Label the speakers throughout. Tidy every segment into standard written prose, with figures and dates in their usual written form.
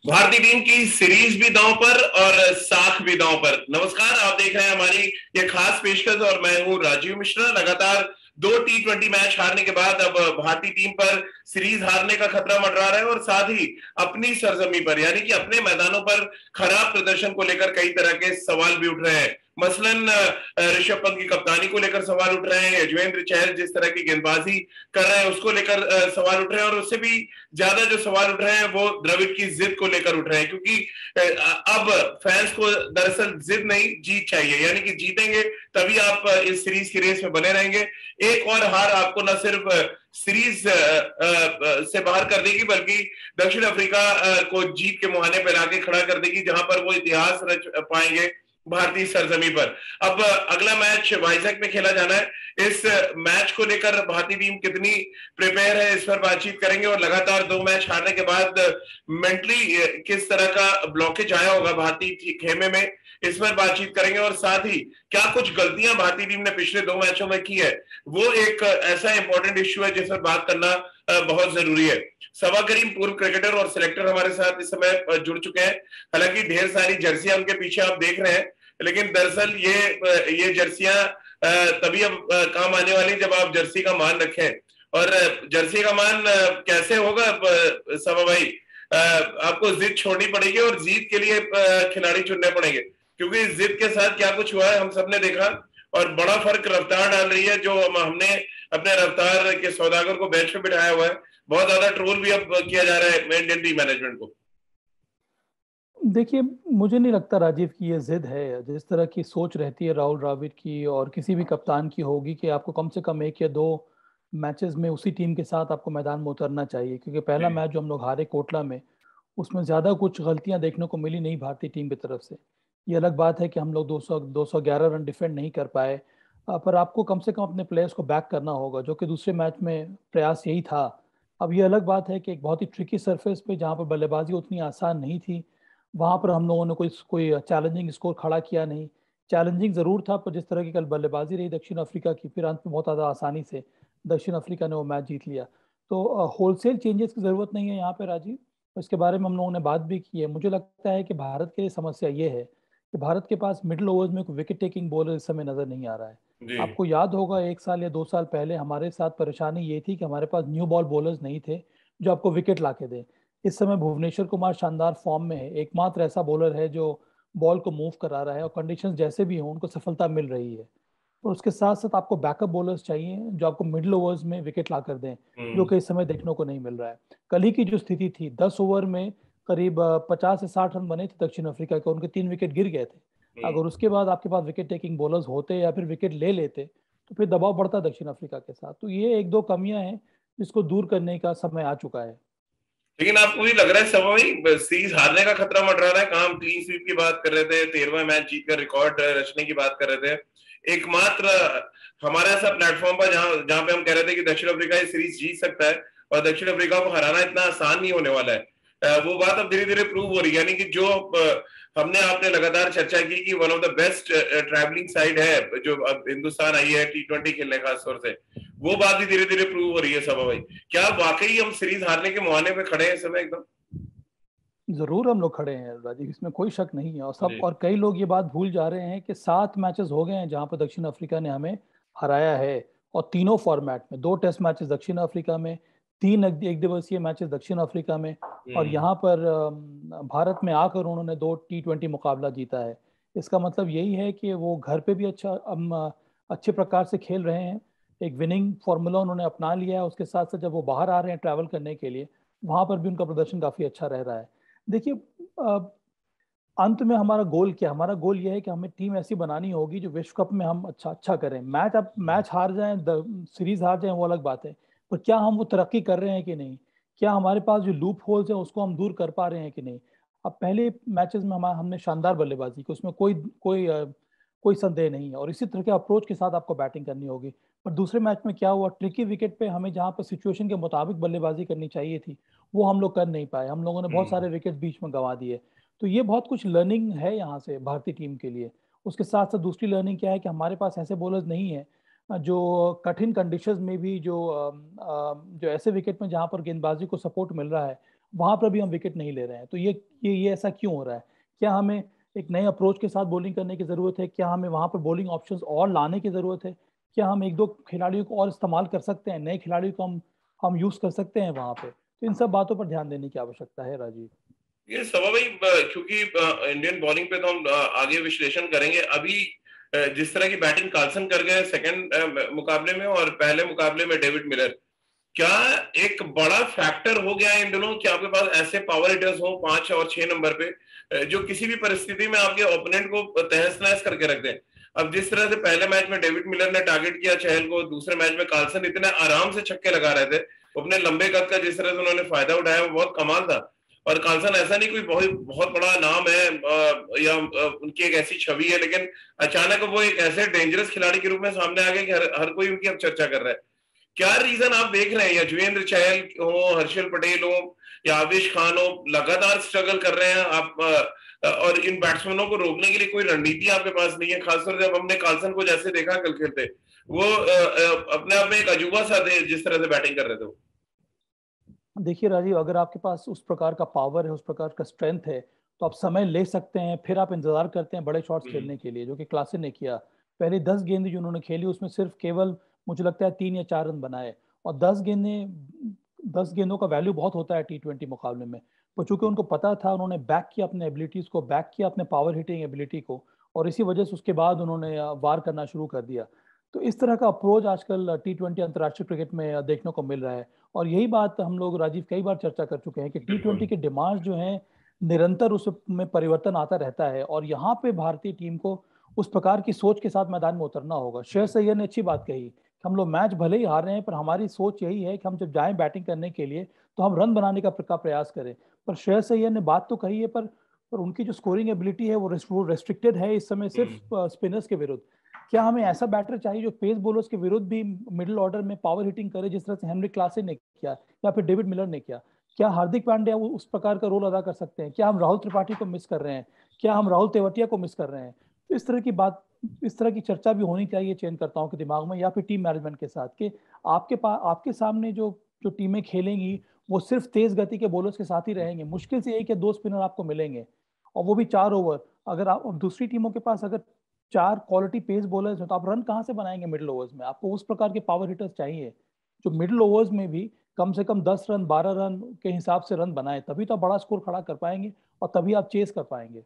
Speaker 1: भारतीय टीम की सीरीज भी दांव पर और साख भी दांव पर। नमस्कार, आप देख रहे हैं हमारी ये खास पेशकश और मैं हूं राजीव मिश्रा। लगातार दो T20 मैच हारने के बाद अब भारतीय टीम पर सीरीज हारने का खतरा मंडरा रहा है और साथ ही अपनी सरजमी पर यानी कि अपने मैदानों पर खराब प्रदर्शन को लेकर कई तरह के सवाल भी उठ रहे हैं। मसलन ऋषभ पंत की कप्तानी को लेकर सवाल उठ रहे हैं, यजुवेंद्र चहल जिस तरह की गेंदबाजी कर रहे हैं उसको लेकर सवाल उठ रहे हैं, और उससे भी ज्यादा जो सवाल उठ रहे हैं वो द्रविड़ की जिद को लेकर उठ रहे हैं, क्योंकि अब फैंस को दरअसल जिद नहीं जीत चाहिए, यानी कि जीतेंगे तभी आप इस सीरीज की रेस में बने रहेंगे। एक और हार आपको न सिर्फ सीरीज से बाहर कर देगी बल्कि दक्षिण अफ्रीका को जीत के मुहाने पर लाके खड़ा कर देगी, जहां पर वो इतिहास रच पाएंगे भारतीय सरजमी पर। अब अगला मैच वाइजैक में खेला जाना है। इस मैच को लेकर भारतीय टीम कितनी प्रिपेयर है इस पर बातचीत करेंगे, और लगातार दो मैच हारने के बाद मेंटली किस तरह का ब्लॉकेज आया होगा भारतीय खेमे में, इस पर बातचीत करेंगे। और साथ ही क्या कुछ गलतियां भारतीय टीम ने पिछले दो मैचों में की है, वो एक ऐसा इंपॉर्टेंट इश्यू है जिस पर बात करना बहुत जरूरी है। सवा करीम पूर्व क्रिकेटर और सिलेक्टर हमारे साथ इस समय जुड़ चुके हैं। हालांकि ढेर सारी जर्सियां उनके पीछे आप देख रहे हैं, लेकिन दरअसल ये जर्सियां तभी अब काम आने वाली जब आप जर्सी का मान रखें। और जर्सी का मान कैसे होगा सवा भाई? आपको जिद छोड़नी पड़ेगी और जीत के लिए खिलाड़ी चुनने पड़ेंगे, क्योंकि जिद के साथ क्या कुछ हुआ है हम सबने देखा, और बड़ा फर्क रफ्तार डाल रही है। जो हमने अपने रफ्तार के सौदागर को बेंच पे बिठाया हुआ है, बहुत ज्यादा ट्रोल भी अब किया जा रहा है इंडियन टीम मैनेजमेंट को।
Speaker 2: देखिए, मुझे नहीं लगता राजीव की ये जिद है। जिस तरह की सोच रहती है राहुल द्रविड़ की और किसी भी कप्तान की होगी कि आपको कम से कम एक या दो मैचेस में उसी टीम के साथ आपको मैदान में उतरना चाहिए, क्योंकि पहला मैच जो हम लोग हारे कोटला में, उसमें ज़्यादा कुछ गलतियां देखने को मिली नहीं भारतीय टीम की तरफ से। ये अलग बात है कि हम लोग 211 रन डिफेंड नहीं कर पाए, पर आपको कम से कम अपने प्लेयर्स को बैक करना होगा, जो कि दूसरे मैच में प्रयास यही था। अब ये अलग बात है कि एक बहुत ही ट्रिकी सरफेस पे जहाँ पर बल्लेबाजी उतनी आसान नहीं थी, वहां पर हम लोगों ने कोई चैलेंजिंग स्कोर खड़ा किया नहीं। चैलेंजिंग जरूर था, पर जिस तरह की कल बल्लेबाजी रही दक्षिण अफ्रीका की, फिर अंत में बहुत ज़्यादा आसानी से दक्षिण अफ्रीका ने वो मैच जीत लिया। तो होलसेल चेंजेस की जरूरत नहीं है यहाँ पे राजीव। इसके बारे में हम लोगों ने बात भी की है। मुझे लगता है कि भारत के लिए समस्या ये है कि भारत के पास मिडिल ओवर्स में कोई विकेट टेकिंग बॉलर इस समय नजर नहीं आ रहा है।
Speaker 1: जी।
Speaker 2: आपको याद होगा 1 साल या 2 साल पहले हमारे साथ परेशानी ये थी कि हमारे पास न्यू बॉल बॉलर्स नहीं थे जो आपको विकेट ला के दें। इस समय भुवनेश्वर कुमार शानदार फॉर्म में है, एकमात्र ऐसा बॉलर है जो बॉल को मूव करा रहा है, और कंडीशंस जैसे भी हों उनको सफलता मिल रही है। और उसके साथ साथ आपको बैकअप बॉलर्स चाहिए जो आपको मिडिल ओवर्स में विकेट ला कर दें, जो
Speaker 1: हम्म।
Speaker 2: कि इस समय देखने को नहीं मिल रहा है। कल ही की जो स्थिति थी, 10 ओवर में करीब 50 से 60 रन बने थे दक्षिण अफ्रीका के, उनके 3 विकेट गिर गए थे।
Speaker 1: हम्म।
Speaker 2: अगर उसके बाद आपके पास विकेट टेकिंग बॉलर्स होते या फिर विकेट ले लेते, तो फिर दबाव बढ़ता दक्षिण अफ्रीका के साथ। तो ये एक दो कमियां हैं जिसको दूर करने का समय आ चुका है।
Speaker 1: लेकिन आपको भी लग रहा है समय सीरीज हारने का खतरा मंडरा रहा है? कहाँ हम क्लीन स्वीप की बात कर रहे थे, 13वां मैच जीतकर रिकॉर्ड रचने की बात कर रहे थे। एकमात्र हमारा ऐसा प्लेटफॉर्म पर जहां जहां पे हम कह रहे थे कि दक्षिण अफ्रीका ये सीरीज जीत सकता है और दक्षिण अफ्रीका को हराना इतना आसान नहीं होने वाला है, वो बात अब धीरे धीरे प्रूव हो रही है। यानी कि जो हमने आपने लगातार चर्चा की कि one of the best travelling side है जो अब हिंदुस्तान आई है T20 खेलने, खासतौर से वो बात भी धीरे धीरे प्रूव हो रही है। सब भाई, क्या वाकई हम सीरीज हारने के मुहाने पे खड़े हैं इस समय एकदम?
Speaker 2: जरूर हम लोग खड़े हैं राजीव, इसमें कोई शक नहीं है।
Speaker 1: जी।
Speaker 2: और कई लोग ये बात भूल जा रहे हैं कि 7 मैचेस हो गए हैं जहां पर दक्षिण अफ्रीका ने हमें हराया है, और तीनों फॉर्मेट में। 2 टेस्ट मैचेस दक्षिण अफ्रीका में, 3 एक दिवसीय मैचेस दक्षिण अफ्रीका में, और
Speaker 1: हम्म।
Speaker 2: यहाँ पर भारत में आकर उन्होंने 2 T20 मुकाबला जीता है। इसका मतलब यही है कि वो घर पे भी अच्छे प्रकार से खेल रहे हैं। एक विनिंग फार्मूला उन्होंने अपना लिया है। उसके साथ साथ जब वो बाहर आ रहे हैं ट्रैवल करने के लिए, वहां पर भी उनका प्रदर्शन काफी अच्छा रह रहा है। देखिए, अंत में हमारा गोल क्या है? हमारा गोल यह है कि हमें टीम ऐसी बनानी होगी जो विश्व कप में हम अच्छा अच्छा करें। मैच हार जाएं, सीरीज हार जाएं, वो अलग बात है, पर क्या हम वो तरक्की कर रहे हैं कि नहीं? क्या हमारे पास जो लूप होल्स है उसको हम दूर कर पा रहे हैं कि नहीं? अब पहले मैचेस में हमने शानदार बल्लेबाजी की, उसमें कोई संदेह नहीं है, और इसी तरह के अप्रोच के साथ आपको बैटिंग करनी होगी। पर दूसरे मैच में क्या हुआ, ट्रिकी विकेट पे हमें जहाँ पर सिचुएशन के मुताबिक बल्लेबाजी करनी चाहिए थी, वो हम लोग कर नहीं पाए। हम लोगों ने बहुत
Speaker 1: हम्म।
Speaker 2: सारे विकेट बीच में गंवा दिए। तो ये बहुत कुछ लर्निंग है यहाँ से भारतीय टीम के लिए। उसके साथ साथ दूसरी लर्निंग क्या है कि हमारे पास ऐसे बॉलर्स नहीं है जो कठिन कंडीशंस में भी जो ऐसे विकेट में जहाँ पर गेंदबाजी को सपोर्ट मिल रहा है, वहां पर भी हम विकेट नहीं ले रहे हैं। तो ये ऐसा क्यों हो रहा है? क्या हमें एक नए अप्रोच के साथ बॉलिंग करने की जरूरत है? क्या हमें वहां पर बॉलिंग ऑप्शंस और लाने की जरूरत है? क्या हम एक दो खिलाड़ियों को और इस्तेमाल कर सकते हैं, नए खिलाड़ियों को हम यूज कर सकते हैं वहां पे? तो इन सब बातों पर ध्यान देने की आवश्यकता है राजीव।
Speaker 1: ये सवा भाई, क्योंकि इंडियन बॉलिंग पे तो हम आगे विश्लेषण करेंगे। अभी जिस तरह की बैटिंग कार्लसन कर गए सेकंड मुकाबले में और पहले मुकाबले में डेविड मिलर, क्या एक बड़ा फैक्टर हो गया है इन दोनों कि आपके पास ऐसे पावर हिटर्स हो 5 और 6 नंबर पे, जो किसी भी परिस्थिति में आपके ओपोनेंट को तहस नहस करके रख दें। अब जिस तरह से पहले मैच में डेविड मिलर ने टारगेट किया चहल को, दूसरे मैच में कार्लसन इतने आराम से छक्के लगा रहे थे, अपने लंबे कद का जिस तरह से उन्होंने फायदा उठाया वो बहुत कमाल था। और कार्लसन ऐसा नहीं कोई बहुत बहुत बड़ा नाम है या उनकी एक ऐसी छवि है, लेकिन अचानक वो एक ऐसे डेंजरस खिलाड़ी के रूप में सामने आ गए कि हर कोई उनकी अब चर्चा कर रहा है। क्या रीजन आप देख रहे हैं? या युजवेंद्र चहल हो, हर्षल पटेल हो या आविश खान हो, लगातार स्ट्रगल कर रहे हैं आप, और इन बैट्समैनों को रोकने के लिए कोई रणनीति आपके पास नहीं है? खासतौर से जब हमने कार्लसन को जैसे देखा कल खेलते, वो अपने आप में एक अजूबा सा थे जिस तरह से बैटिंग कर रहे थे।
Speaker 2: देखिए राजीव, अगर आपके पास उस प्रकार का पावर है, उस प्रकार का स्ट्रेंथ है, तो आप समय ले सकते हैं, फिर आप इंतजार करते हैं बड़े शॉट्स खेलने के लिए, जो कि क्लासन ने किया। पहले 10 गेंदें जो उन्होंने खेली उसमें सिर्फ केवल मुझे लगता है 3 या 4 रन बनाए। और 10 गेंदों का वैल्यू बहुत होता है T20 मुकाबले में। पर चूंकि उनको पता था, उन्होंने बैक किया अपने एबिलिटीज को, बैक किया अपने पावर हिटिंग एबिलिटी को, और इसी वजह से उसके बाद उन्होंने वार करना शुरू कर दिया। तो इस तरह का अप्रोच आजकल T20 अंतर्राष्ट्रीय क्रिकेट में देखने को मिल रहा है। और यही बात हम लोग राजीव कई बार चर्चा कर चुके हैं कि T20 के डिमांड जो है निरंतर उसमें परिवर्तन आता रहता है, और यहाँ पे भारतीय टीम को उस प्रकार की सोच के साथ मैदान में उतरना होगा। श्रेयस अय्यर ने अच्छी बात कही कि हम लोग मैच भले ही हार रहे हैं, पर हमारी सोच यही है कि हम जब जाएं बैटिंग करने के लिए तो हम रन बनाने का प्रयास करें। पर श्रेयस अय्यर ने बात तो कही है, पर उनकी जो स्कोरिंग एबिलिटी है वो रेस्ट्रिक्टेड है इस समय सिर्फ स्पिनर्स के विरुद्ध। क्या हमें ऐसा बैटर चाहिए जो पेस बॉलर्स के विरुद्ध भी मिडिल ऑर्डर में पावर हिटिंग करे, जिस तरह से हेनरी क्लासन ने किया या फिर डेविड मिलर ने किया? क्या हार्दिक पांड्या उस प्रकार का रोल अदा कर सकते हैं? क्या हम राहुल त्रिपाठी को मिस कर रहे हैं? क्या हम राहुल तेवतिया को मिस कर रहे हैं? तो इस तरह की चर्चा भी होनी चाहिए चयनकर्ताओं के दिमाग में या फिर टीम मैनेजमेंट के साथ, कि आपके सामने जो जो टीमें खेलेंगी वो सिर्फ तेज गति के बॉलर्स के साथ ही रहेंगे। मुश्किल से 1 या 2 स्पिनर आपको मिलेंगे, और वो भी 4 ओवर। अगर आप दूसरी टीमों के पास अगर 4 क्वालिटी पेस बॉलर्स हैं, तो आप रन कहाँ से बनाएंगे मिडिल ओवर्स में? आपको उस प्रकार के पावर हिटर्स चाहिए जो मिडिल ओवर्स में भी कम से कम 10 रन 12 रन के हिसाब से रन बनाए, तभी तो आप बड़ा स्कोर खड़ा कर पाएंगे और तभी आप चेस कर पाएंगे।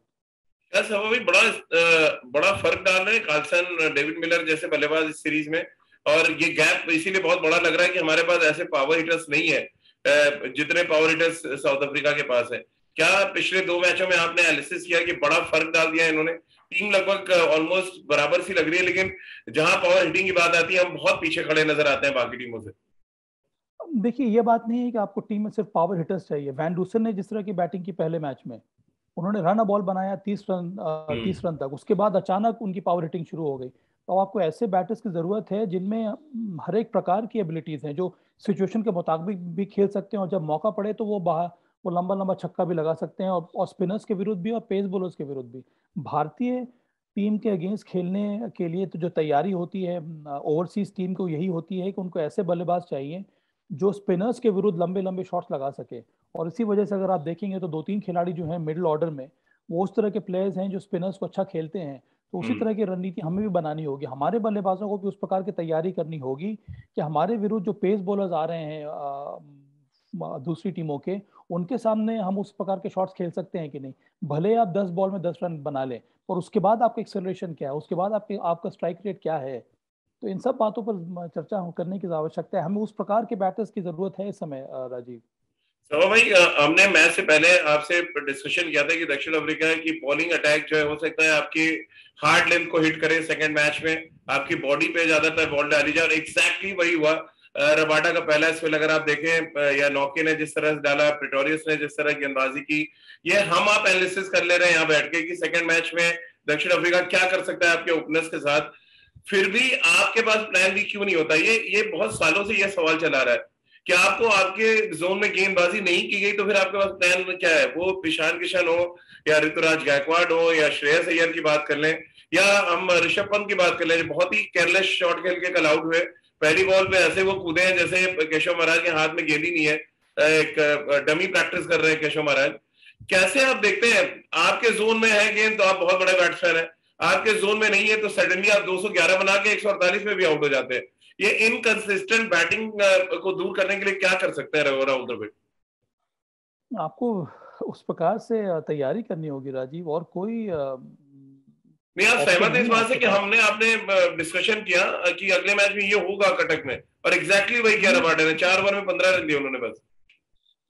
Speaker 1: क्या सब अभी बड़ा फर्क डाल रहे हैं कार्लसन, डेविड मिलर जैसे बल्लेबाज इस सीरीज में? और ये गैप इसीलिए बहुत बड़ा लग रहा है कि हमारे पास ऐसे पावर हिटर्स नहीं है जितने पावर हिटर्स साउथ अफ्रीका के पास है। क्या पिछले 2 मैचों में आपने एनालिसिस किया कि बड़ा फर्क डाल दिया है इन्होंने? टीम लगभग ऑलमोस्ट बराबर सी लग रही है, लेकिन जहां पावर हिटिंग की बात आती है हम बहुत पीछे खड़े नजर आते हैं बाकी टीमों से।
Speaker 2: देखिए, ये बात नहीं है कि आपको टीम में सिर्फ पावर हिटर्स चाहिए। वैन डूसन ने जिस तरह की बैटिंग की पहले मैच में, उन्होंने रन अ बॉल बनाया 30 रन तक, उसके बाद अचानक उनकी पावर हिटिंग शुरू हो गई। तो आपको ऐसे बैटर्स की जरूरत है जिनमें हर एक प्रकार की एबिलिटीज हैं, जो सिचुएशन के मुताबिक भी खेल सकते हैं, और जब मौका पड़े तो वो लंबा लंबा छक्का भी लगा सकते हैं, और स्पिनर्स के विरुद्ध भी और पेस बॉलर्स के विरुद्ध भी। भारतीय टीम के अगेंस्ट खेलने के लिए तो जो तैयारी होती है ओवरसीज टीम को, यही होती है कि उनको ऐसे बल्लेबाज चाहिए जो स्पिनर्स के विरुद्ध लंबे लंबे शॉट्स लगा सके। और इसी वजह से अगर आप देखेंगे तो 2-3 खिलाड़ी जो हैं मिडिल ऑर्डर में, वो उस तरह के प्लेयर्स हैं जो स्पिनर्स को अच्छा खेलते हैं। तो उसी तरह की रणनीति हमें भी बनानी होगी, हमारे बल्लेबाजों को भी उस प्रकार की तैयारी करनी होगी कि हमारे विरुद्ध जो पेस बॉलर्स आ रहे हैं दूसरी टीमों के, उनके सामने हम उस प्रकार के शॉट्स खेल सकते हैं कि नहीं। भले आप 10 बॉल में 10 रन बना लें, और उसके बाद आपका एक्सेलरेशन क्या है, उसके बाद आपका स्ट्राइक रेट क्या है। तो इन सब बातों पर चर्चा करने की आवश्यकता है। हमें उस प्रकार के बैटर्स की जरूरत है इस समय राजीव।
Speaker 1: सवा भाई, हमने मैच से पहले आपसे डिस्कशन किया था कि दक्षिण अफ्रीका की बॉलिंग अटैक जो है हो सकता है आपकी हार्ड लेंथ को हिट करे सेकंड मैच में, आपकी बॉडी पे ज्यादातर बॉल डाली जाए, और एग्जैक्टली वही हुआ। रबाडा का पहला स्पेल अगर आप देखें, या नौके ने जिस तरह से डाला, प्रिटोरियस ने जिस तरह गेंदबाजी की, ये हम आप एनालिसिस कर ले रहे हैं यहाँ बैठ के कि सेकंड मैच में दक्षिण अफ्रीका क्या कर सकता है आपके ओपनर्स के साथ। फिर भी आपके पास प्लान भी क्यों नहीं होता? ये बहुत सालों से ये सवाल चला रहा है कि आपको आपके जोन में गेंदबाजी नहीं की गई तो फिर आपके पास प्लान क्या है? वो ईशान किशन हो या ऋतुराज गायकवाड़ हो या श्रेयस अय्यर की बात कर लें, या हम ऋषभ पंत की बात कर लें, बहुत ही केयरलेस शॉट खेल के कल आउट हुए। पहली बॉल पे ऐसे वो कूदे हैं जैसे केशव महाराज के हाथ में गेंद ही नहीं है। एक डमी प्रैक्टिस कर रहे हैं केशव महाराज। कैसे आप देखते हैं, आपके जोन में है गेंद तो आप बहुत बड़े बैट्समैन हैं, आपके जोन में नहीं है तो सडनली आप 211 बना के 148 में भी आउट हो जाते हैं। ये इनकंसिस्टेंट बैटिंग को दूर करने के लिए क्या कर सकते हैं राहुल द्रविड़?
Speaker 2: आपको उस प्रकार से तैयारी करनी होगी राजीव, और कोई
Speaker 1: नहीं, आप सहमत हैं इस बात से कि
Speaker 2: पास।
Speaker 1: हमने आपने डिस्कशन किया कि अगले मैच में ये होगा कटक में, और एग्जैक्टली वही किया रबाडे ने, 4 ओवर में 15 रन दिए उन्होंने बस।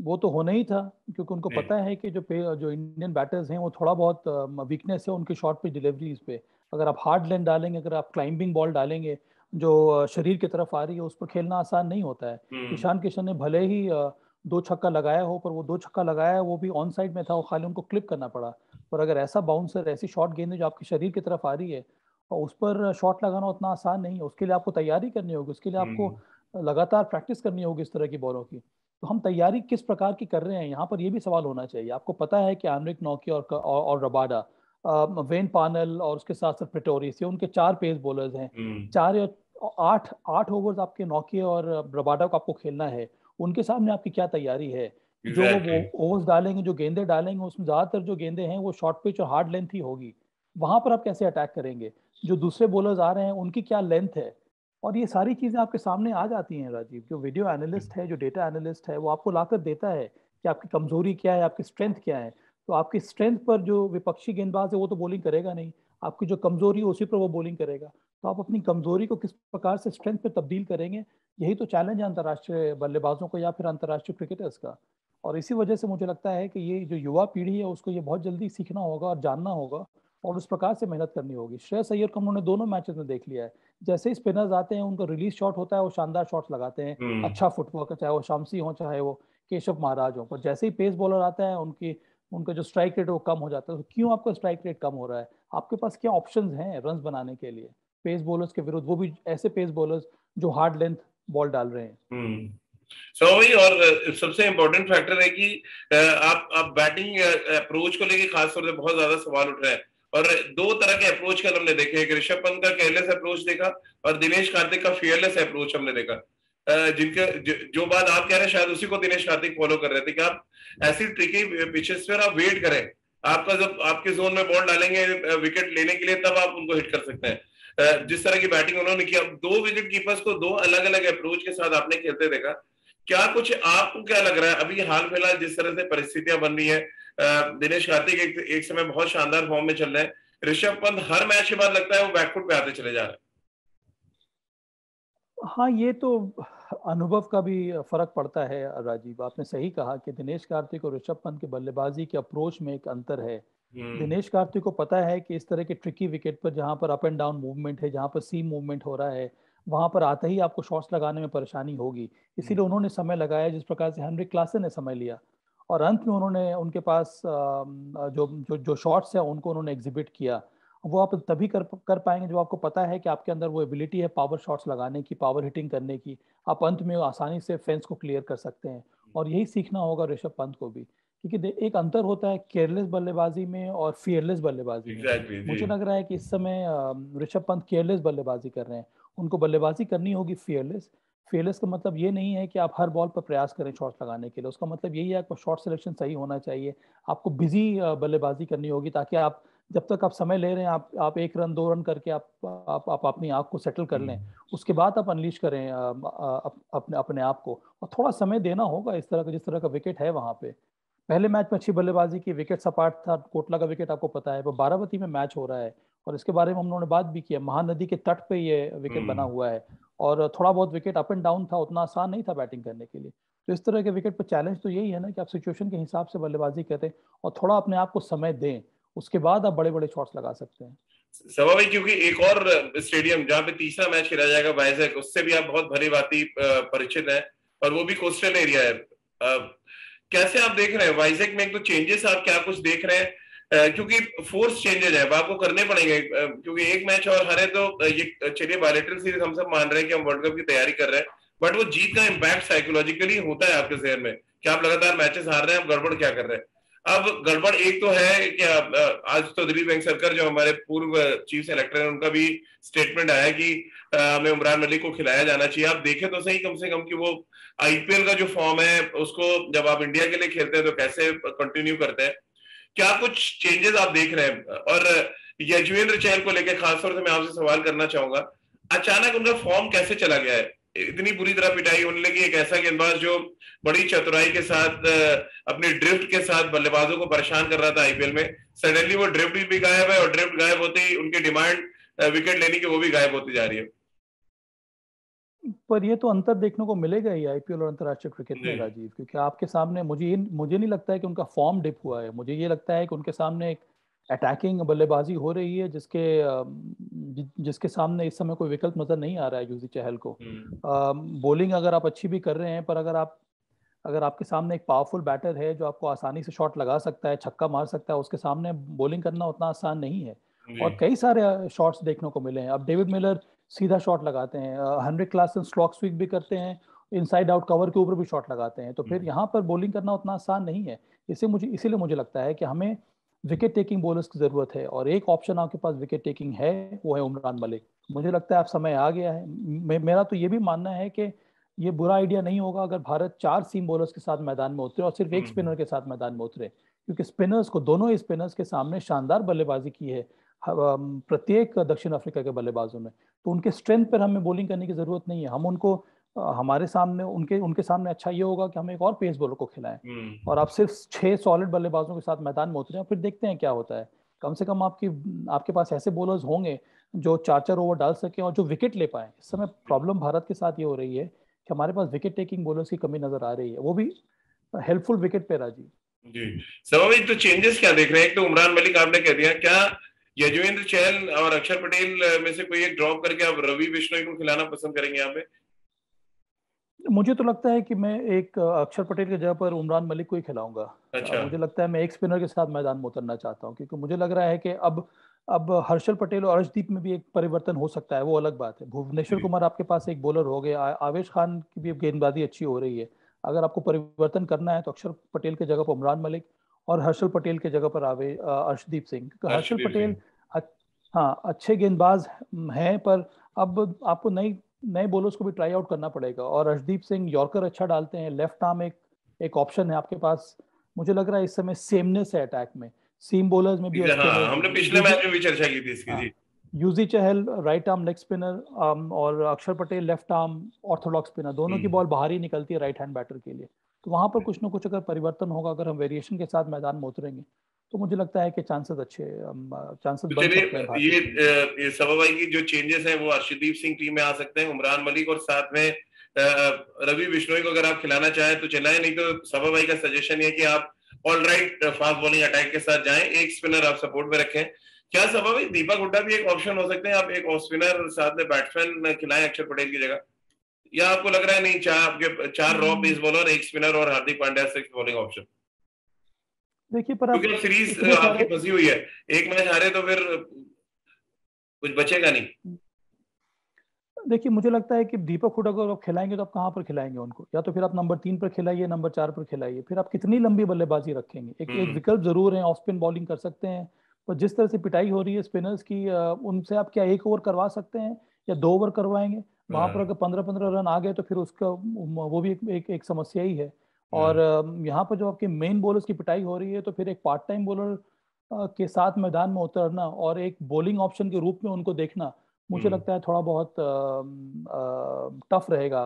Speaker 2: वो तो होना ही था, क्योंकि उनको पता है कि जो इंडियन बैटर्स हैं वो थोड़ा बहुत वीकनेस है उनके शॉर्ट पिच डिलीवरीज पे। अगर आप हार्ड लेंथ डालेंगे, अगर आप क्लाइंबिंग बॉल डालेंगे जो शरीर की तरफ आ रही है, उस पर खेलना आसान नहीं होता है। ईशान किशन ने भले ही 2 छक्का लगाया हो, पर वो 2 छक्का लगाया वो भी ऑन साइड में था, वो खाली उनको क्लिप करना पड़ा। पर अगर ऐसा बाउंसर, ऐसी शॉर्ट गेंद जो आपके शरीर की तरफ आ रही है, और उस पर शॉट लगाना उतना आसान नहीं है। उसके लिए आपको तैयारी करनी होगी, उसके लिए आपको लगातार प्रैक्टिस करनी होगी इस तरह की बॉलों की। तो हम तैयारी किस प्रकार की कर रहे हैं, यहाँ पर ये भी सवाल होना चाहिए। आपको पता है कि एनरिक नॉकी और रबाडा, वेन पानल और उसके साथ साथ प्रेटोरियस, ये उनके 4 पेस बॉलर्स हैं। 4 या 8 ओवर्स आपके नॉकी और रबाडा को आपको खेलना है। उनके सामने आपकी क्या तैयारी है? जो वो ओवर्स डालेंगे, जो गेंदे डालेंगे, उसमें ज्यादातर जो गेंदे हैं वो शॉर्ट पिच और हार्ड लेंथ ही होगी। वहां पर आप कैसे अटैक करेंगे? जो दूसरे बॉलर्स आ रहे हैं उनकी क्या लेंथ है? और ये सारी चीजें आपके सामने आ जाती हैं राजीव। जो वीडियो एनालिस्ट है, जो डेटा एनालिस्ट है, वो आपको लाकर देता है कि आपकी कमजोरी क्या है, आपकी स्ट्रेंथ क्या है। तो आपकी स्ट्रेंथ पर जो विपक्षी गेंदबाज है वो तो बॉलिंग करेगा नहीं, आपकी जो कमजोरी है उसी पर वो बॉलिंग करेगा। तो आप अपनी कमजोरी को किस प्रकार से स्ट्रेंथ पे तब्दील करेंगे, यही तो चैलेंज है अंतर्राष्ट्रीय बल्लेबाजों को या फिर अंतर्राष्ट्रीय क्रिकेटर्स का। और इसी वजह से मुझे लगता है कि ये जो युवा पीढ़ी है उसको ये बहुत जल्दी सीखना होगा और जानना होगा, और उस प्रकार से मेहनत करनी होगी। श्रेयस अय्यर को उन्होंने दोनों मैचेस में देख लिया है। जैसे ही स्पिनर्स आते हैं उनका रिलीज शॉट होता है, वो शानदार शॉट्स लगाते हैं, अच्छा फुटवर्क है, चाहे वो शामसी हो चाहे वो केशव महाराज हो। पर जैसे ही पेस बॉलर आता है उनका जो स्ट्राइक रेट वो कम हो जाता है। तो क्यों आपका स्ट्राइक रेट कम हो रहा है? आपके पास क्या ऑप्शंस हैं रन बनाने के लिए पेस बॉलर्स के विरुद्ध, वो भी ऐसे पेस बॉलर्स जो हार्ड लेंथ बॉल डाल रहे हैं।
Speaker 1: वही, और सबसे इम्पोर्टेंट फैक्टर है कि आप बैटिंग अप्रोच को लेके खासतौर से बहुत ज्यादा सवाल उठ रहे हैं, और 2 तरह के अप्रोच कल हमने देखे। एक ऋषभ पंत का केयरलेस अप्रोच देखा, और दिनेश कार्तिक का फियरलेस अप्रोच हमने देखा। जिनका जो बात आप कह रहे हैं शायद उसी को दिनेश कार्तिक फॉलो कर रहे थे कि आप ऐसी ट्रिकी पिचेस पर आप वेट करें, आपका जब आपके जोन में बॉल डालेंगे विकेट लेने के लिए तब आप उनको हिट कर सकते हैं। जिस तरह की बैटिंग उन्होंने किया, 2 विकेट कीपर्स को 2 अलग अलग अप्रोच के साथ आपने खेलते देखा। क्या कुछ आपको क्या लग रहा है अभी हाल फिलहाल जिस तरह से परिस्थितियां बन रही है? दिनेश कार्तिक एक समय बहुत शानदार फॉर्म में चल रहे हैं, ऋषभ पंत हर मैच के बाद लगता है वो बैकफुट पे आते चले जा रहे हैं।
Speaker 2: हाँ, ये तो अनुभव का भी फर्क पड़ता है राजीव। आपने सही कहा कि दिनेश कार्तिक और ऋषभ पंत के बल्लेबाजी के अप्रोच में एक अंतर है। दिनेश कार्तिक को पता है कि इस तरह के ट्रिकी विकेट पर जहां पर अप एंड डाउन मूवमेंट है, जहां पर सीम मूवमेंट हो रहा है, वहां पर आते ही आपको शॉट्स लगाने में परेशानी होगी। इसीलिए उन्होंने समय लगाया जिस प्रकार से हेनरिक क्लासन ने समय लिया, और अंत में उन्होंने उनके पास जो जो जो शॉट्स है उनको उन्होंने एग्जिबिट किया। वो आप तभी कर पाएंगे जब आपको पता है कि आपके अंदर वो एबिलिटी है पावर शॉट्स लगाने की, पावर हिटिंग करने की। आप अंत में आसानी से फेंस को क्लियर कर सकते हैं, और यही सीखना होगा ऋषभ पंत को भी। क्योंकि एक अंतर होता है केयरलेस बल्लेबाजी में और फियरलेस बल्लेबाजी में। मुझे लग रहा है कि इस समय ऋषभ पंत केयरलेस बल्लेबाजी कर रहे हैं। उनको बल्लेबाजी करनी होगी फियरलेस। फियरलेस का मतलब ये नहीं है कि आप हर बॉल पर प्रयास करें शॉट लगाने के लिए, उसका मतलब यही है कि शॉट सिलेक्शन सही होना चाहिए। आपको बिजी बल्लेबाजी करनी होगी, ताकि आप जब तक आप समय ले रहे हैं, आप 1 रन 2 रन करके आप अपनी आँख को सेटल कर लें, उसके बाद आप अनलीश करें अपने आप को। और थोड़ा समय देना होगा इस तरह का, जिस तरह का विकेट है वहां पे। पहले मैच में अच्छी बल्लेबाजी की, विकेट सपाट था, कोटला का विकेट आपको पता है। वो बारावती में मैच हो रहा है, और इसके बारे में हम लोगों ने बात भी किया। महानदी के तट पे ये विकेट बना हुआ है, और थोड़ा बहुत विकेट अप एंड डाउन था, उतना आसान नहीं था बैटिंग करने के लिए। तो इस तरह के विकेट पर चैलेंज तो यही है ना कि आप सिचुएशन के हिसाब से बल्लेबाजी करें और थोड़ा अपने आप को समय दें, उसके बाद आप बड़े बड़े शॉट्स लगा सकते हैं।
Speaker 1: सवा भाई, क्योंकि एक और स्टेडियम जहां पे तीसरा मैच खेला जाएगा वाइजैक, उससे भी आप बहुत भली भांति परिचित हैं, और वो भी कोस्टल एरिया है। कैसे आप देख रहे हैं वाइजैक में? एक तो चेंजेस आप क्या कुछ देख रहे हैं? क्योंकि फोर्स चेंजेस है, आपको करने पड़ेंगे, क्योंकि एक मैच और हारे तो ये चलिए बायलैटरल सीरीज हम सब मान रहे हैं कि हम वर्ल्ड कप की तैयारी कर रहे हैं, बट वो जीत का इम्पैक्ट साइकोलॉजिकली होता है आपके जहन में कि आप लगातार मैचेस हार रहे हैं, आप गड़बड़ क्या कर रहे हैं। अब गड़बड़ एक तो है कि आज तो दिलीप वेंगसरकर जो हमारे पूर्व चीफ सेलेक्टर हैं उनका भी स्टेटमेंट आया कि हमें उमरान मलिक को खिलाया जाना चाहिए। आप देखें तो सही कम से कम कि वो आईपीएल का जो फॉर्म है उसको जब आप इंडिया के लिए खेलते हैं तो कैसे कंटिन्यू करते हैं, क्या कुछ चेंजेस आप देख रहे हैं? और यजुवेंद्र चहल को लेकर खासतौर से मैं आपसे सवाल करना चाहूंगा, अचानक उनका फॉर्म कैसे चला गया है? इतनी बुरी तरह पिटाई होने लगी, एक ऐसा गेंदबाज जो बड़ी चतुराई के साथ अपनी ड्रिफ्ट के साथ बल्लेबाजों को परेशान कर रहा था आईपीएल में, सडनली वो ड्रिफ्ट भी गायब है, और ड्रिफ्ट गायब होते ही उनकी डिमांड विकेट लेने की वो भी गायब होती जा रही है।
Speaker 2: पर ये तो अंतर देखने को मिलेगा ही आईपीएल और अंतर्राष्ट्रीय क्रिकेट में
Speaker 1: जी।
Speaker 2: राजीव, क्योंकि आपके सामने मुझे नहीं लगता है कि उनका फॉर्म डिप हुआ है। मुझे ये लगता है कि उनके सामने एक अटैकिंग बल्लेबाजी हो रही है जिसके सामने इस समय कोई विकल्प नजर नहीं आ रहा है यूजी चहल को। बॉलिंग अगर आप अच्छी भी कर रहे हैं, पर अगर आपके सामने एक पावरफुल बैटर है जो आपको आसानी से शॉट लगा सकता है, छक्का मार सकता है, उसके सामने बॉलिंग करना उतना आसान नहीं है।
Speaker 1: जी।
Speaker 2: और कई सारे शॉट्स देखने को मिले हैं। अब डेविड मिलर सीधा शॉट लगाते हैं, हेनरिक क्लासन स्ट्रोक स्वीप भी करते हैं, इनसाइड आउट कवर के ऊपर भी शॉट लगाते हैं, तो फिर यहाँ पर बॉलिंग करना उतना आसान नहीं है। इसीलिए मुझे लगता है कि हमें विकेट टेकिंग बॉलर्स की जरूरत है, और एक ऑप्शन आपके पास विकेट टेकिंग है, वो है उमरान मलिक। मुझे लगता है अब समय आ गया है। मेरा तो ये भी मानना है कि ये बुरा आइडिया नहीं होगा अगर भारत 4 सीम बॉलर्स के साथ मैदान में उतरे और सिर्फ एक स्पिनर के साथ मैदान में उतरे, क्योंकि दोनों ही स्पिनर्स के सामने शानदार बल्लेबाजी की है प्रत्येक दक्षिण अफ्रीका के बल्लेबाजों ने। तो उनके स्ट्रेंथ पर हमें बॉलिंग करने की जरूरत नहीं है। हम उनको हमारे सामने उनके उनके सामने अच्छा ये होगा कि हम एक और पेस बॉलर को खिलाएं, और आप सिर्फ 6 सॉलिड बल्लेबाजों के साथ मैदान में उतरे, फिर देखते हैं क्या होता है। कम से कम आपके पास ऐसे बॉलर्स होंगे जो 4-4 ओवर डाल सकें और जो विकेट ले पाए। इस समय प्रॉब्लम भारत के साथ ये हो रही है कि हमारे पास विकेट टेकिंग बॉलर्स की कमी नजर आ रही है, वो भी हेल्पफुल विकेट पे राजीव।
Speaker 1: जी। सभाई, तो चेंजेस क्या देख रहे हैं? एक तो उमरान मलिक आपने कह दिया, क्या यजुवेंद्र चहल और अक्षर पटेल में से कोई एक ड्रॉप करके आप रवि बिश्नोई को खिलाना पसंद करेंगे यहाँ पे?
Speaker 2: मुझे तो लगता है कि मैं एक अक्षर पटेल की जगह पर उमरान मलिक को ही खिलाऊंगा।
Speaker 1: अच्छा।
Speaker 2: मुझे लगता है मैं एक स्पिनर के साथ मैदान में उतरना चाहता हूँ, क्योंकि मुझे लग रहा है कि अब हर्षल पटेल और अर्शदीप में भी एक परिवर्तन हो सकता है, वो अलग बात है। भुवनेश्वर
Speaker 1: जी।
Speaker 2: कुमार आपके पास एक बॉलर हो गए, आवेश खान की भी गेंदबाजी अच्छी हो रही है। अगर आपको परिवर्तन करना है तो अक्षर पटेल की जगह पर उमरान मलिक, और हर्षल पटेल की जगह पर अर्शदीप सिंह, क्योंकि हर्षल
Speaker 1: अर्शदीप
Speaker 2: पटेल
Speaker 1: सिंह।
Speaker 2: अ- हाँ, अच्छे गेंदबाज हैं, पर अब आपको नई नए बॉलर्स को भी ट्राई आउट करना पड़ेगा। और अर्शदीप सिंह यॉर्कर अच्छा डालते हैं, लेफ्ट आर्म एक एक ऑप्शन है आपके पास। मुझे लग रहा है इस समय सेमनेस है अटैक में, सीम बॉलर्स में भी, और
Speaker 1: हाँ,
Speaker 2: स्पिनर्स में
Speaker 1: हमने
Speaker 2: भी।
Speaker 1: पिछले मैच में भी चर्चा की थी इसकी।
Speaker 2: हाँ,
Speaker 1: जी।
Speaker 2: यूजी चहल राइट आर्म लेग स्पिनर, और अक्षर Patel left arm Orthodox spinner, दोनों की
Speaker 1: हम्म।
Speaker 2: बॉल बाहर ही निकलती है राइट हैंड बैटर के लिए। तो वहां पर कुछ ना कुछ अगर परिवर्तन होगा, अगर हम वेरिएशन के साथ मैदान में उतरेंगे, तो मुझे लगता है कि चांसेस
Speaker 1: तो
Speaker 2: बन
Speaker 1: चलिए,
Speaker 2: सकते हैं भारतीय टीम के।
Speaker 1: ये सभा भाई की जो चेंजेस हैं वो अर्शदीप सिंह टीम में आ सकते हैं, उमरान मलिक और साथ में रवि बिश्नोई को अगर आप खिलाना चाहें तो चलाएं, नहीं तो सभा भाई का सजेशन है कि आप all right fast bowling attack के साथ जाएं, एक स्पिनर आप सपोर्ट में रखें। क्या सभा भाई दीपक हुड्डा भी एक ऑप्शन हो सकते हैं? आप एक ऑफ स्पिनर साथ में बैट्समैन खिलाएं अक्षर पटेल की जगह, या आपको लग रहा है नहीं, चार आपके 4 रॉ पेस बॉलर, एक स्पिनर और Hardik Pandya six bowling option?
Speaker 2: देखिए, पर
Speaker 1: क्योंकि
Speaker 2: अब
Speaker 1: अब सीरीज
Speaker 2: इतने
Speaker 1: आपकी
Speaker 2: सारे
Speaker 1: फंसी हुई है, एक मैच हारे तो फिर कुछ बचेगा नहीं।
Speaker 2: देखिए, मुझे लगता है कि दीपक हुड्डा को आप खिलाएंगे तो आप कहाँ पर खिलाएंगे उनको? या तो फिर आप नंबर 3 पर खिलाइए, नंबर 4 पर खिलाइए, फिर आप कितनी लंबी बल्लेबाजी रखेंगे? एक एक
Speaker 1: हम्म।
Speaker 2: विकल्प जरूर है, ऑफ स्पिन बॉलिंग कर सकते हैं, पर जिस तरह से पिटाई हो रही है स्पिनर्स की, उनसे आप क्या 1 ओवर करवा सकते हैं या 2 ओवर करवाएंगे? वहां पर
Speaker 1: हाँ।
Speaker 2: अगर 15-15 रन आ गए तो फिर उसका वो भी एक समस्या ही है। और
Speaker 1: हाँ।
Speaker 2: यहाँ पर जो आपके मेन बॉलर्स की पिटाई हो रही है, तो फिर एक पार्ट टाइम बॉलर के साथ मैदान में उतरना और एक बॉलिंग ऑप्शन के रूप में उनको देखना, मुझे
Speaker 1: हम्म।
Speaker 2: लगता है थोड़ा बहुत टफ रहेगा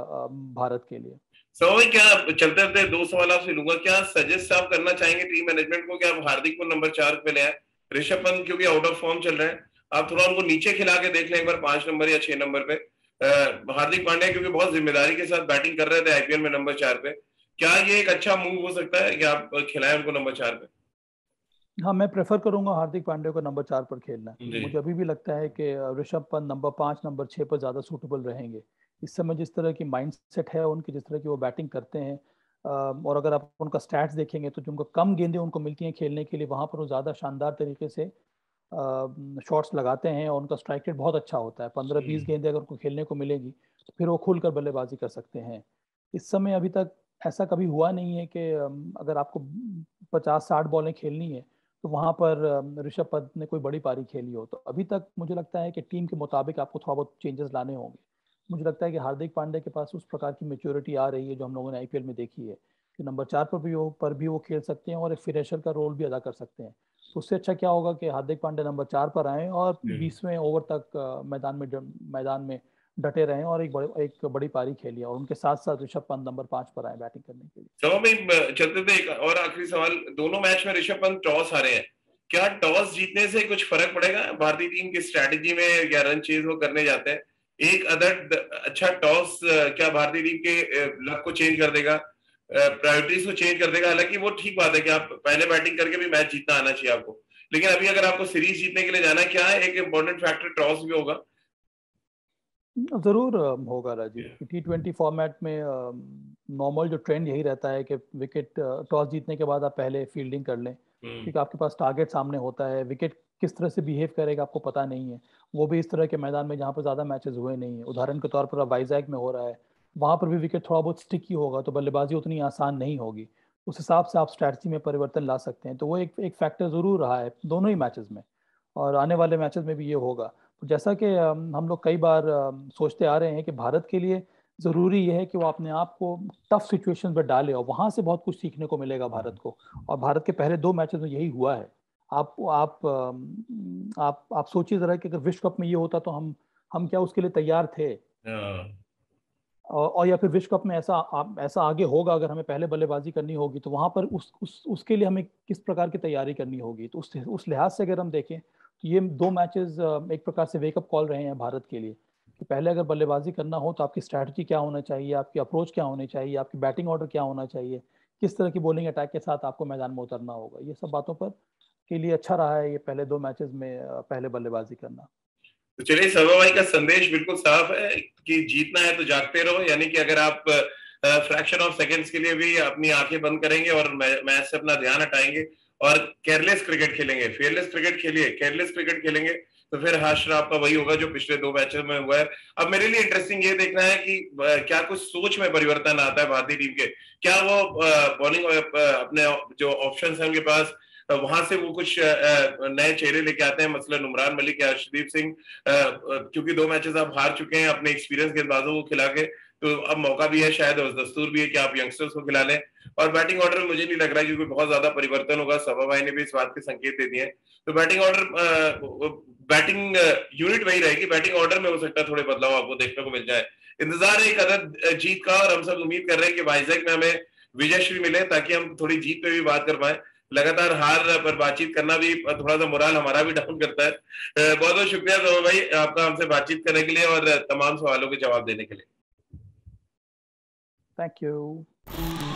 Speaker 2: भारत के लिए।
Speaker 1: सो भाई, क्या चलते चलते 2 सवाल आपसे लूंगा, क्या सजेस्ट आप करना चाहेंगे टीम मैनेजमेंट को कि आप हार्दिक को नंबर 4 पे ले आए? ऋषभ पंत क्योंकि आउट ऑफ फॉर्म चल रहे हैं, आप थोड़ा उनको नीचे खिला के देख लें एक बार 5 नंबर या 6 नंबर पे। हार्दिक पांड्या क्योंकि बहुत जिम्मेदारी के साथ बैटिंग कर रहे थे आईपीएल में नंबर 4 पे, क्या ये एक अच्छा मूव हो सकता है कि आप खिलाएं उनको नंबर 4 पे?
Speaker 2: हाँ, मैं प्रेफर करूंगा हार्दिक पांड्या को नंबर 4 पर खेलना, क्योंकि
Speaker 1: जी।
Speaker 2: मुझे अभी भी लगता है कि ऋषभ पंत नंबर 5, नंबर 6 पर ज़्यादा सूटेबल रहेंगे। इस समय जिस तरह की माइंडसेट है उनकी, जिस तरह की वो बैटिंग करते हैं, और अगर आप उनका स्टैट्स देखेंगे तो जो उनको कम गेंदें उनको मिलती हैं खेलने के लिए, वहाँ पर वो ज़्यादा शानदार तरीके से शॉट्स लगाते हैं, और उनका स्ट्राइक रेट बहुत अच्छा होता है। 15-20 गेंदें अगर उनको खेलने को मिलेगी तो फिर वो खुलकर बल्लेबाजी कर सकते हैं। इस समय अभी तक ऐसा कभी हुआ नहीं है कि अगर आपको 50-60 बॉलें खेलनी है, तो वहाँ पर ऋषभ पंत ने कोई बड़ी पारी खेली हो, तो अभी तक मुझे लगता है कि टीम के मुताबिक आपको थोड़ा बहुत चेंजेस लाने होंगे। मुझे लगता है कि हार्दिक पांड्या के पास उस प्रकार की मैच्योरिटी आ रही है जो हम लोगों ने आईपीएल में देखी है, कि नंबर 4 पर भी वो खेल सकते हैं और एक फिनिशर का रोल भी अदा कर सकते हैं। तो उससे अच्छा क्या होगा कि हार्दिक पांड्या नंबर 4 पर आए और 20वें ओवर तक मैदान में डटे रहे और एक बड़ी पारी खेली और उनके साथ साथ ऋषभ पंत नंबर 5 पर आए बैटिंग करने के लिए।
Speaker 1: सवा में चलते थे एक और आखिरी सवाल, दोनों मैच में ऋषभ पंत टॉस हारे हैं, क्या टॉस जीतने से कुछ फर्क पड़ेगा भारतीय टीम की स्ट्रैटेजी में, या रन चेज वो करने जाते हैं? एक अदर अच्छा टॉस क्या भारतीय टीम के लक को चेंज कर देगा, प्रायोरिटीज को चेंज कर देगा? हालांकि वो ठीक बात है कि आप पहले बैटिंग करके भी मैच जीतना आना चाहिए आपको, लेकिन अभी अगर आपको सीरीज जीतने के लिए जाना है, क्या है एक इंपॉर्टेंट फैक्टर टॉस भी होगा?
Speaker 2: जरूर होगा राजीव। T20 फॉर्मेट में नॉर्मल जो ट्रेंड यही रहता है कि विकेट टॉस जीतने के बाद आप पहले फील्डिंग कर लें, क्योंकि आपके पास टारगेट सामने होता है। विकेट किस तरह से बिहेव करेगा आपको पता नहीं है, वो भी इस तरह के मैदान में जहाँ पर ज़्यादा मैचेस हुए नहीं है। उदाहरण के तौर पर अब वाइजैक में हो रहा है, वहाँ पर भी विकेट थोड़ा बहुत स्टिकी होगा, तो बल्लेबाजी उतनी आसान नहीं होगी। उस हिसाब से आप स्ट्रैटेजी में परिवर्तन ला सकते हैं, तो वो एक फैक्टर ज़रूर रहा है दोनों ही मैचेस में, और आने वाले मैचेस में भी ये होगा। तो जैसा कि हम लोग कई बार सोचते आ रहे हैं कि भारत के लिए ज़रूरी ये है कि वो अपने आप को टफ सिचुएशन पर डाले और वहाँ से बहुत कुछ सीखने को मिलेगा भारत को, और भारत के पहले 2 मैचेस में यही हुआ है। आप सोचिए ज़रा कि अगर विश्व कप में ये होता तो हम क्या उसके लिए तैयार थे? और या फिर विश्व कप में ऐसा आगे होगा, अगर हमें पहले बल्लेबाजी करनी होगी तो वहाँ पर उसके लिए हमें किस प्रकार की तैयारी करनी होगी। तो उस लिहाज से अगर हम देखें तो ये 2 मैचेस एक प्रकार से वेकअप कॉल रहे हैं भारत के लिए, कि पहले अगर बल्लेबाजी करना हो तो आपकी स्ट्रैटेजी क्या होना चाहिए, आपकी अप्रोच क्या होनी चाहिए, आपकी बैटिंग ऑर्डर क्या होना चाहिए, किस तरह की बॉलिंग अटैक के साथ आपको मैदान में उतरना होगा। ये सब बातों पर के लिए अच्छा रहा है ये पहले 2 मैचेस में पहले बल्लेबाजी करना।
Speaker 1: तो चलिए, सभा भाई का संदेश बिल्कुल साफ है कि जीतना है तो जागते रहो, यानी कि अगर आप फ्रैक्शन ऑफ सेकंड्स के लिए भी अपनी आंखें बंद करेंगे और मैच से अपना ध्यान हटाएंगे और केयरलेस क्रिकेट खेलेंगे, फेयरलेस क्रिकेट खेलिए, केयरलेस क्रिकेट खेलेंगे, तो फिर हाशिर आपका वही होगा जो पिछले 2 मैचों में हुआ है। अब मेरे लिए इंटरेस्टिंग ये देखना है कि क्या कुछ सोच में परिवर्तन आता है भारतीय टीम के, क्या वो बॉलिंग अपने जो ऑप्शन है उनके पास वहां से वो कुछ नए चेहरे लेके आते हैं, मसलन उमरान मलिक या अर्शदीप सिंह, क्योंकि 2 मैचेस आप हार चुके हैं अपने एक्सपीरियंस गेंदबाजों को खिला के, तो अब मौका भी है, शायद और दस्तूर भी है कि आप यंगस्टर्स को खिला लें। और बैटिंग ऑर्डर में मुझे नहीं लग रहा है कि कोई बहुत ज्यादा परिवर्तन होगा, सभा भाई ने भी इस बात के संकेत दे दिए हैं। तो बैटिंग ऑर्डर बैटिंग यूनिट वही रहेगी, बैटिंग ऑर्डर में हो सकता है थोड़े बदलाव आपको देखने को मिल जाए। इंतजार है एक अदद जीत का, और हम सब उम्मीद कर रहे हैं कि वाइजैक में हमें विजयश्री मिले ताकि हम थोड़ी जीत पे भी बात कर पाए। लगातार हार पर बातचीत करना भी थोड़ा सा मोराल हमारा भी डाउन करता है। बहुत बहुत शुक्रिया सभा भाई आपका हमसे बातचीत करने के लिए और तमाम सवालों के जवाब देने के लिए।
Speaker 2: Thank you.